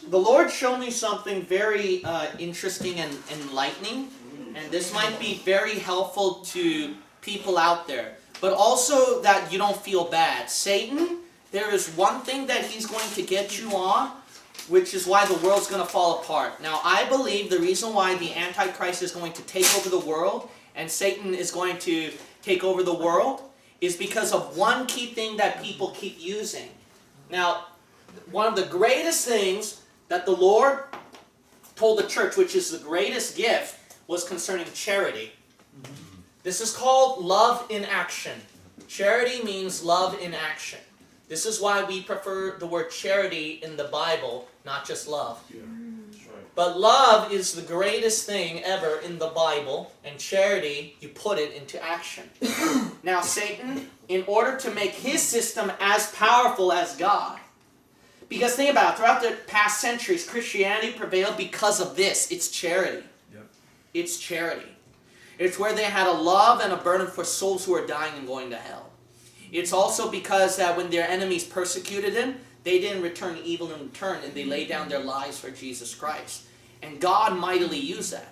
the Lord showed me something very interesting and enlightening, and this might be very helpful to people out there, but also that you don't feel bad. Satan, there is one thing that he's going to get you on, which is why the world's going to fall apart. Now, I believe the reason why the Antichrist is going to take over the world and Satan is going to take over the world is because of one key thing that people keep using. Now, one of the greatest things that the Lord told the church, which is the greatest gift, was concerning charity. This is called love in action. Charity means love in action. This is why we prefer the word charity in the Bible, not just love. Yeah, that's right. But love is the greatest thing ever in the Bible, and charity, you put it into action. Now, Satan, in order to make his system as powerful as God, because think about it, throughout the past centuries, Christianity prevailed because of this. It's charity. Yep. It's charity. It's where they had a love and a burden for souls who are dying and going to hell. It's also because that when their enemies persecuted them, they didn't return evil in return, and they laid down their lives for Jesus Christ. And God mightily used that.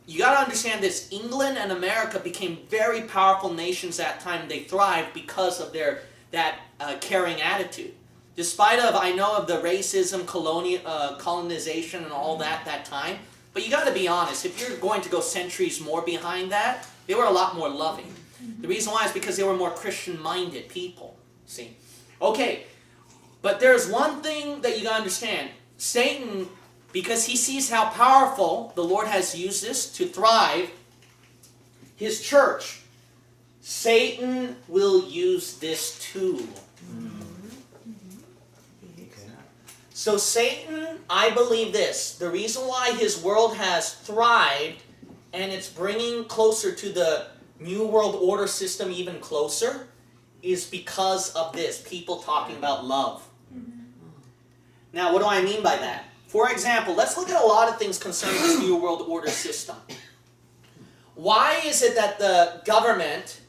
You got to understand this. England and America became very powerful nations at that time. They thrived because of that caring attitude. Despite of, I know of the racism, colonization, and all that time. But you got to be honest. If you're going to go centuries more behind that, they were a lot more loving. The reason why is because they were more Christian-minded people. See? Okay. But there's one thing that you got to understand. Satan, because he sees how powerful the Lord has used this to thrive, his church, Satan will use this too. So Satan, I believe this, the reason why his world has thrived and it's bringing closer to the New World Order system even closer is because of this, people talking about love. Now, what do I mean by that? For example, let's look at a lot of things concerning this New World Order system. Why is it that the government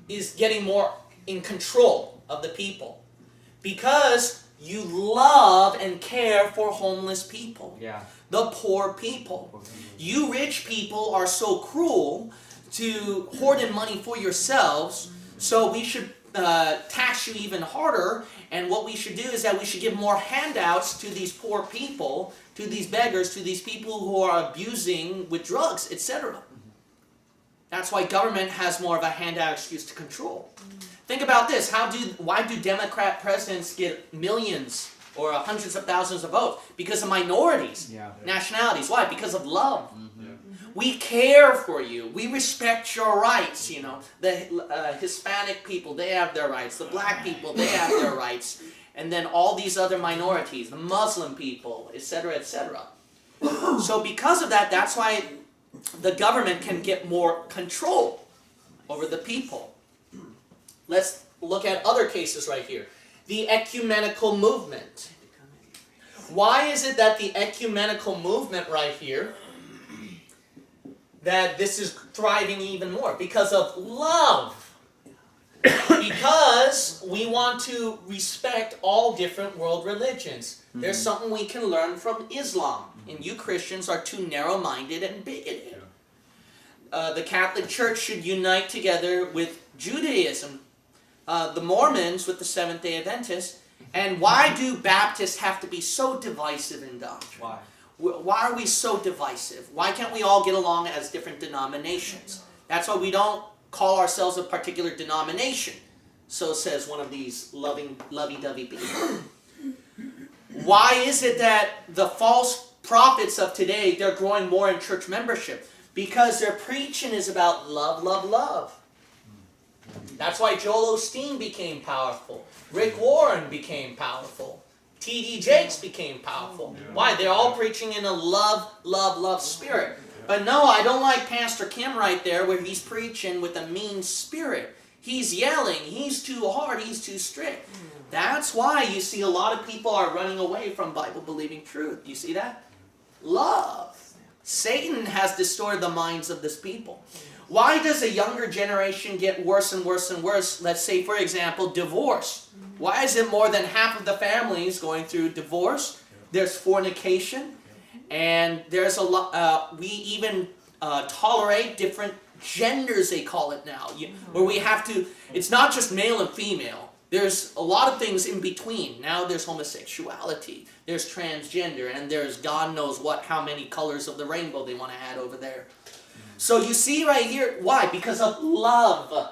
is getting more in control of the people? Because you love and care for homeless people. Yeah. The poor people. You rich people are so cruel to hoard in money for yourselves, so we should tax you even harder, and what we should do is that we should give more handouts to these poor people, to these beggars, to these people who are abusing with drugs, etc. That's why government has more of a handout excuse to control. Think about this. Why do Democrat presidents get millions or hundreds of thousands of votes? Because of minorities, nationalities. Why? Because of love. We care for you. We respect your rights. You know, the Hispanic people, they have their rights. The black people, they have their rights. And then all these other minorities, the Muslim people, etc., etc. So because of that, that's why the government can get more control over the people. Let's look at other cases right here. The ecumenical movement. Why is it that the ecumenical movement right here, that this is thriving even more? Because of love. Because we want to respect all different world religions. There's something we can learn from Islam. And you Christians are too narrow-minded and bigoted. The Catholic Church should unite together with Judaism. The Mormons with the Seventh-day Adventists. And why do Baptists have to be so divisive in doctrine? Why? Why are we so divisive? Why can't we all get along as different denominations? That's why we don't call ourselves a particular denomination. So says one of these lovey-dovey people. Why is it that the false prophets of today, they're growing more in church membership? Because their preaching is about love, love, love. That's why Joel Osteen became powerful. Rick Warren became powerful. T.D. Jakes became powerful. Why? They're all preaching in a love, love, love spirit. But no, I don't like Pastor Kim right there where he's preaching with a mean spirit. He's yelling. He's too hard. He's too strict. That's why you see a lot of people are running away from Bible-believing truth. You see that? Love. Satan has distorted the minds of this people. Why does a younger generation get worse and worse and worse? Let's say, for example, divorce. Why is it more than half of the families going through divorce? there's fornication, and there's a lot. We even tolerate different genders, they call it now, where we have to. It's not just male and female. There's a lot of things in between. Now there's homosexuality, there's transgender, and there's God knows what, how many colors of the rainbow they want to add over there. So you see right here, why? Because of love.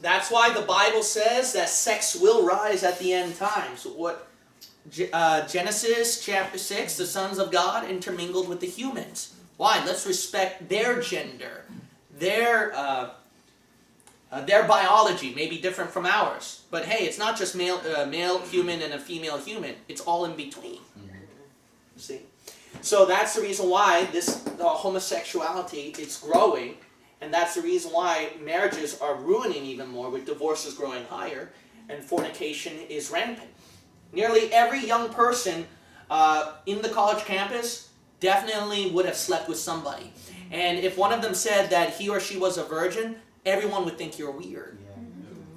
That's why the Bible says that sex will rise at the end times. What Genesis chapter 6, the sons of God intermingled with the humans. Why? Let's respect their gender, their biology may be different from ours. But hey, it's not just male human and a female human. It's all in between. See? So that's the reason why this homosexuality is growing. And that's the reason why marriages are ruining even more, with divorces growing higher, and fornication is rampant. Nearly every young person in the college campus definitely would have slept with somebody. And if one of them said that he or she was a virgin, everyone would think you're weird.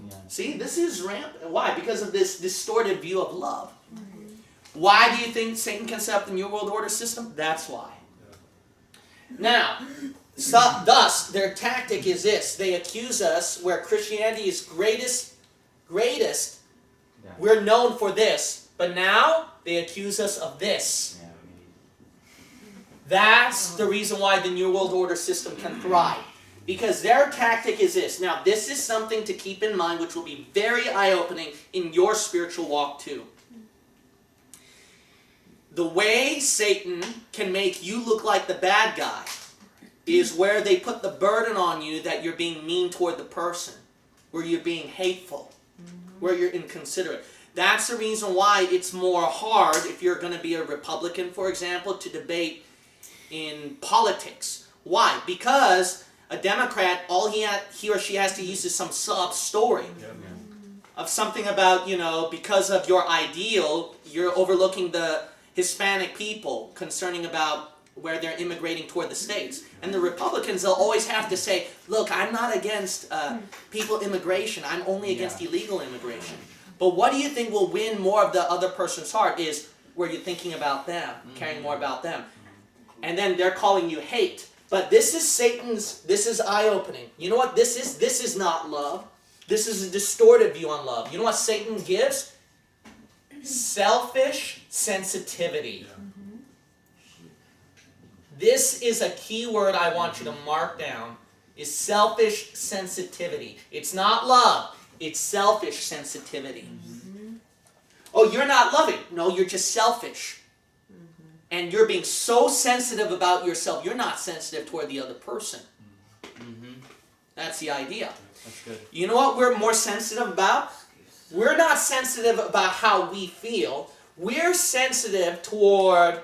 Yeah. See, this is rampant. Why? Because of this distorted view of love. Why do you think Satan can set up the New World Order system? That's why. Now, thus, their tactic is this. They accuse us where Christianity is greatest. We're known for this. But now, they accuse us of this. That's the reason why the New World Order system can thrive. Because their tactic is this. Now, this is something to keep in mind, which will be very eye-opening in your spiritual walk too. The way Satan can make you look like the bad guy is where they put the burden on you that you're being mean toward the person, where you're being hateful, where you're inconsiderate. That's the reason why it's more hard, if you're going to be a Republican, for example, to debate in politics. Why? Because a Democrat, all he or she has to use is some sob story of something about, because of your ideal, you're overlooking the Hispanic people, concerning about where they're immigrating toward the States. And the Republicans, they'll always have to say, look, I'm not against people immigration, I'm only against illegal immigration. But what do you think will win more of the other person's heart is where you're thinking about them, caring more about them. And then they're calling you hate. But this is this is eye-opening. You know what this is? This is not love. This is a distorted view on love. You know what Satan gives? Selfish sensitivity. This is a key word I want you to mark down, is selfish sensitivity. It's not love, it's selfish sensitivity. Oh, you're not loving. No, you're just selfish. And you're being so sensitive about yourself, you're not sensitive toward the other person. That's the idea. That's good. You know what we're more sensitive about? We're not sensitive about how we feel. We're sensitive toward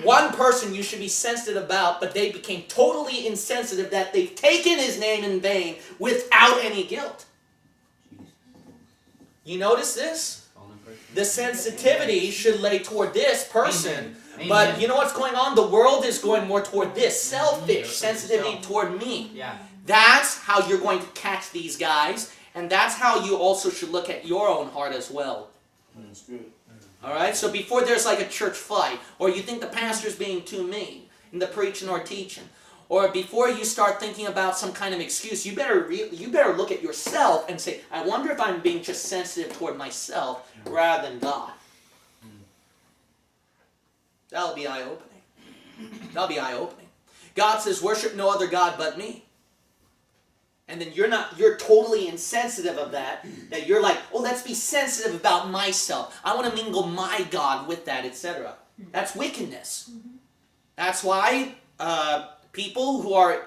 one person you should be sensitive about, but they became totally insensitive that they've taken his name in vain without any guilt. You notice this? The sensitivity should lay toward this person, Amen. but you know what's going on? The world is going more toward this, selfish sensitivity toward me. Yeah. That's how you're going to catch these guys, and that's how you also should look at your own heart as well. That's good. Alright, so before there's like a church fight, or you think the pastor's being too mean in the preaching or teaching, or before you start thinking about some kind of excuse, you better look at yourself and say, I wonder if I'm being just sensitive toward myself rather than God. That'll be eye-opening. That'll be eye-opening. God says, worship no other God but me. And then you're totally insensitive of that you're like, oh, let's be sensitive about myself. I want to mingle my God with that, etc. That's wickedness. That's why people who are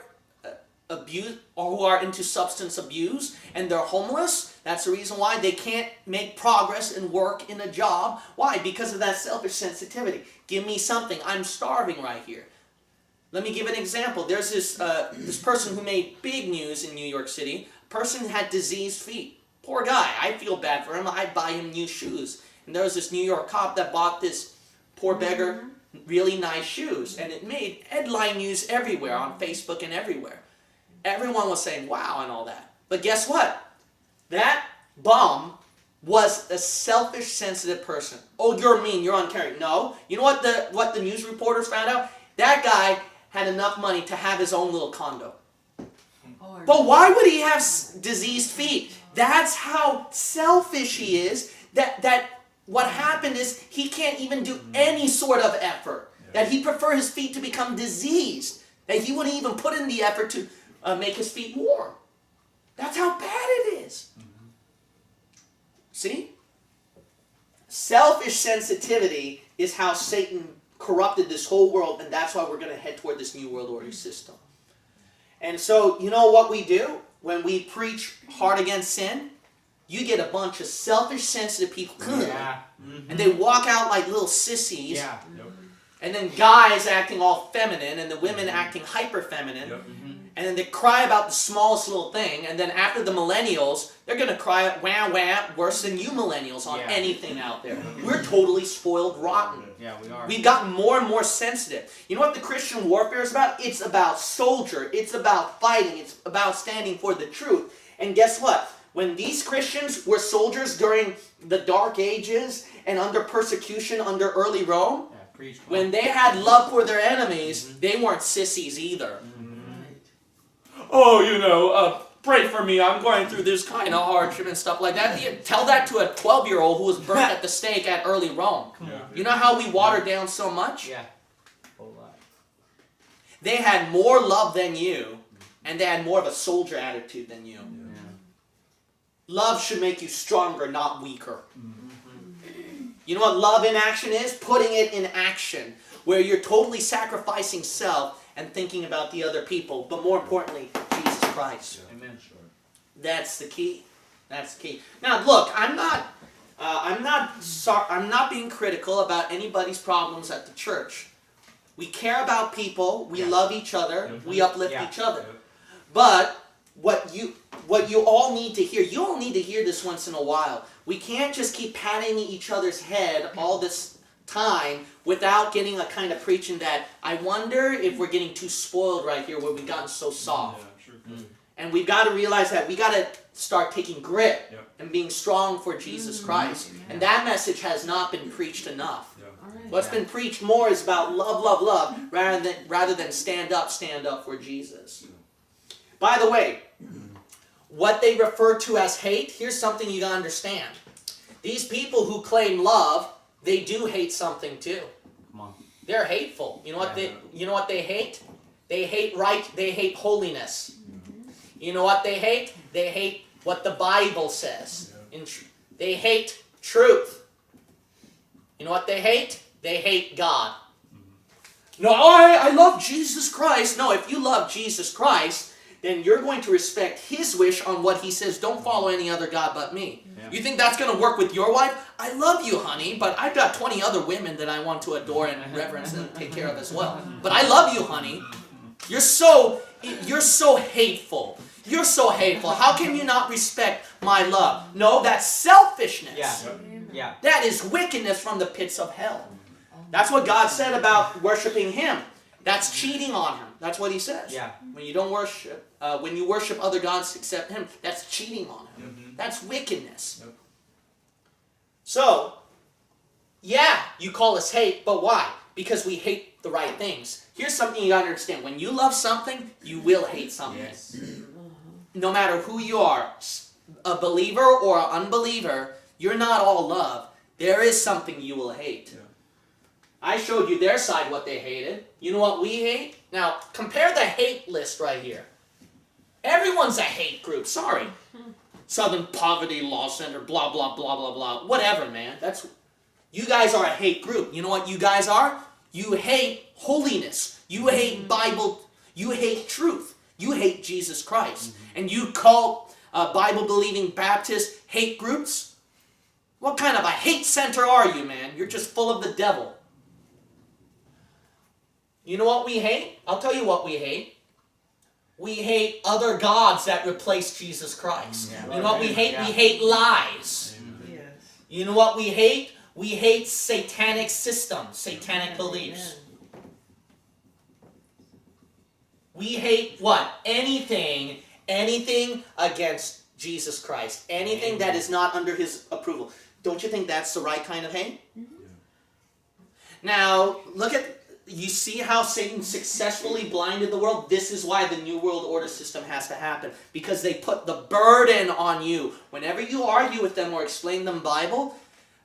abused or who are into substance abuse and they're homeless, that's the reason why they can't make progress and work in a job. Why? Because of that selfish sensitivity. Give me something. I'm starving right here. Let me give an example. There's this person who made big news in New York City. Person had diseased feet. Poor guy. I feel bad for him. I'd buy him new shoes. And there was this New York cop that bought this poor beggar really nice shoes. And it made headline news everywhere, on Facebook and everywhere. Everyone was saying, wow, and all that. But guess what? That bum was a selfish, sensitive person. Oh, you're mean, you're uncaring. No. You know what the news reporters found out? That guy had enough money to have his own little condo. But why would he have diseased feet? That's how selfish he is. That what happened is he can't even do any sort of effort. That he prefer his feet to become diseased. That he wouldn't even put in the effort to make his feet warm. That's how bad it is. See? Selfish sensitivity is how Satan corrupted this whole world, and that's why we're going to head toward this new world order system. And so, you know what we do? When we preach hard against sin, you get a bunch of selfish, sensitive people, and they walk out like little sissies, and then guys acting all feminine, and the women acting hyper-feminine, and then they cry about the smallest little thing, and then after the millennials, they're going to cry, wah, wah, worse than you millennials on anything out there. We're totally spoiled rotten. Yeah, we are. We've gotten more and more sensitive. You know what the Christian warfare is about? It's about soldier. It's about fighting. It's about standing for the truth. And guess what? When these Christians were soldiers during the Dark Ages and under persecution under early Rome, when they had love for their enemies, they weren't sissies either. Oh, you know, pray for me. I'm going through this kind of hardship and stuff like that. Tell that to a 12-year-old who was burnt at the stake at early Rome. You know how we water down so much? Yeah. Whole lot. They had more love than you, and they had more of a soldier attitude than you. Love should make you stronger, not weaker. You know what love in action is? Putting it in action, where you're totally sacrificing self and thinking about the other people, but more importantly, Jesus Christ. Amen. That's the key. That's the key. Now, look, I'm not being critical about anybody's problems at the church. We care about people. We love each other. We uplift each other. But what you all need to hear, you all need to hear this once in a while. We can't just keep patting each other's head all this time without getting a kind of preaching that I wonder if we're getting too spoiled right here where we've gotten so soft. And we've got to realize that we got to start taking grit and being strong for Jesus Christ. And that message has not been preached enough. What's been preached more is about love, love, love, rather than stand up for Jesus. By the way, what they refer to as hate, here's something you got to understand. These people who claim love, they do hate something too. Come on. They're hateful. You know what they hate? They hate holiness. You know what they hate? They hate what the Bible says. They hate truth. You know what they hate? They hate God. No, I love Jesus Christ. No, if you love Jesus Christ, then you're going to respect His wish on what He says. Don't follow any other God but me. You think that's going to work with your wife? I love you, honey, but I've got 20 other women that I want to adore and reverence and take care of as well. But I love you, honey. You're so hateful. You're so hateful. How can you not respect my love? No, that's selfishness. Yeah. That is wickedness from the pits of hell. That's what God said about worshiping Him. That's cheating on Him. That's what He says. Yeah. When you don't worship, when you worship other gods except Him, that's cheating on Him. That's wickedness. So, yeah, you call us hate, but why? Because we hate the right things. Here's something you gotta understand. When you love something, you will hate something. No matter who you are, a believer or an unbeliever, you're not all love. There is something you will hate. I showed you their side, what they hated. You know what we hate? Now, compare the hate list right here. Everyone's a hate group. Sorry. Southern Poverty Law Center, blah, blah, blah, blah, blah. Whatever, man. You guys are a hate group. You know what you guys are? You hate holiness. You hate Bible. You hate truth. You hate Jesus Christ. And you call Bible-believing Baptist hate groups? What kind of a hate center are you, man? You're just full of the devil. You know what we hate? I'll tell you what we hate. We hate other gods that replace Jesus Christ. You know what we hate? We hate lies. You know what we hate? We hate satanic systems, satanic beliefs. We hate what? Anything against Jesus Christ. Anything that is not under his approval. Don't you think that's the right kind of hate? Now, you see how Satan successfully blinded the world? This is why the New World Order system has to happen. Because they put the burden on you. Whenever you argue with them or explain them Bible,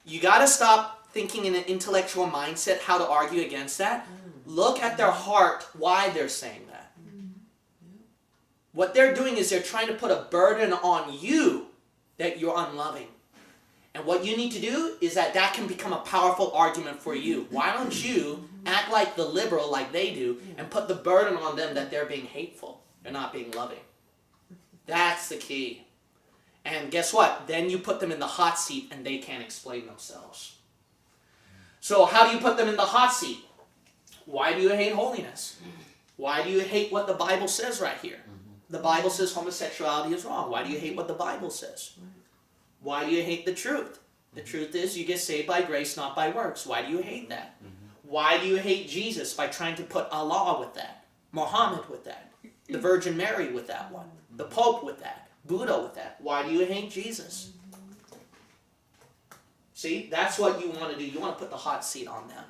you got to stop thinking in an intellectual mindset how to argue against that. Look at their heart, why they're saying that. What they're doing is they're trying to put a burden on you that you're unloving. And what you need to do is that can become a powerful argument for you. Why don't you act like the liberal like they do and put the burden on them that they're being hateful. They're not being loving. That's the key. And guess what? Then you put them in the hot seat and they can't explain themselves. So how do you put them in the hot seat? Why do you hate holiness? Why do you hate what the Bible says right here? The Bible says homosexuality is wrong. Why do you hate what the Bible says? Why do you hate the truth? The truth is you get saved by grace, not by works. Why do you hate that? Why do you hate Jesus by trying to put Allah with that? Muhammad with that? The Virgin Mary with that one? The Pope with that? Buddha with that? Why do you hate Jesus? See, that's what you want to do. You want to put the hot seat on them.